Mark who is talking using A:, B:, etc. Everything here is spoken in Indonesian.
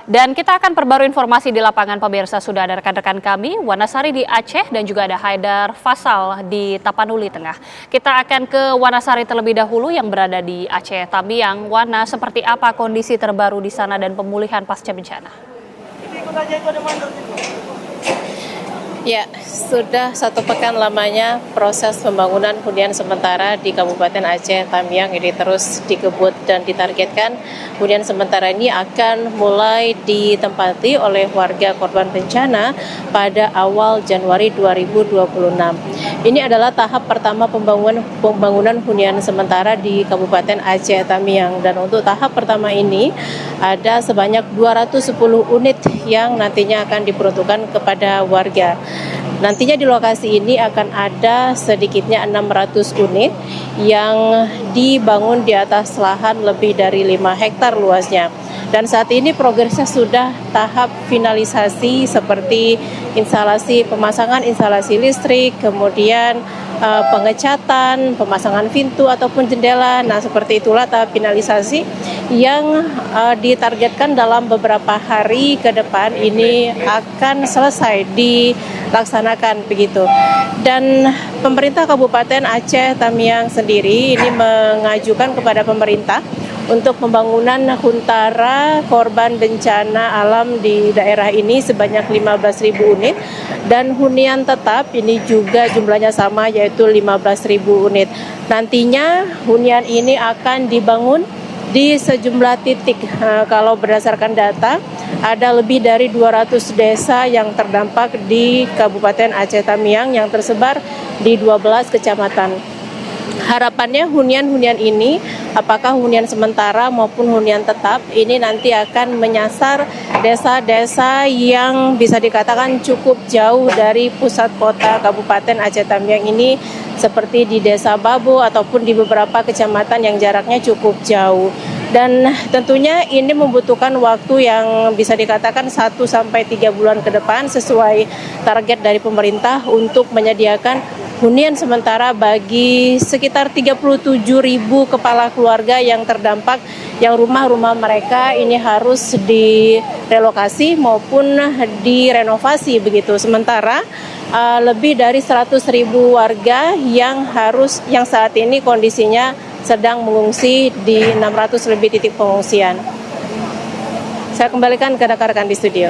A: Dan kita akan perbarui informasi di lapangan pemirsa. Sudah ada rekan-rekan kami, Wanasari di Aceh dan juga ada Haidar Fasal di Tapanuli Tengah. Kita akan ke Wanasari terlebih dahulu yang berada di Aceh. Tamiang, Wana, seperti apa kondisi terbaru di sana dan pemulihan pasca bencana?
B: Ya, sudah 1 pekan lamanya proses pembangunan hunian sementara di Kabupaten Aceh Tamiang ini terus dikebut dan ditargetkan hunian sementara ini akan mulai ditempati oleh warga korban bencana pada awal Januari 2026. Ini adalah tahap pertama pembangunan hunian sementara di Kabupaten Aceh Tamiang, dan untuk tahap pertama ini ada sebanyak 210 unit yang nantinya akan diperuntukkan kepada warga. Nantinya di lokasi ini akan ada sedikitnya 600 unit yang dibangun di atas lahan lebih dari 5 hektar luasnya. Dan saat ini progresnya sudah tahap finalisasi seperti pemasangan instalasi listrik, kemudian pengecatan, pemasangan pintu ataupun jendela. Nah, seperti itulah tahap finalisasi yang ditargetkan dalam beberapa hari ke depan ini akan selesai dilaksanakan begitu. Dan pemerintah Kabupaten Aceh Tamiang sendiri ini mengajukan kepada pemerintah untuk pembangunan huntara korban bencana alam di daerah ini sebanyak 15.000 unit, dan hunian tetap ini juga jumlahnya sama, yaitu 15.000 unit. Nantinya hunian ini akan dibangun di sejumlah titik. Kalau berdasarkan data, ada lebih dari 200 desa yang terdampak di Kabupaten Aceh Tamiang yang tersebar di 12 kecamatan. Harapannya hunian-hunian ini, apakah hunian sementara maupun hunian tetap, ini nanti akan menyasar desa-desa yang bisa dikatakan cukup jauh dari pusat kota Kabupaten Aceh Tamiang ini, seperti di Desa Babo ataupun di beberapa kecamatan yang jaraknya cukup jauh. Dan tentunya ini membutuhkan waktu yang bisa dikatakan 1-3 bulan ke depan sesuai target dari pemerintah untuk menyediakan hunian sementara bagi sekitar 37.000 kepala keluarga yang terdampak, yang rumah-rumah mereka ini harus direlokasi maupun direnovasi begitu. Sementara lebih dari 100.000 warga yang saat ini kondisinya sedang mengungsi di 600 lebih titik pengungsian. Saya kembalikan ke rekan-rekan di studio.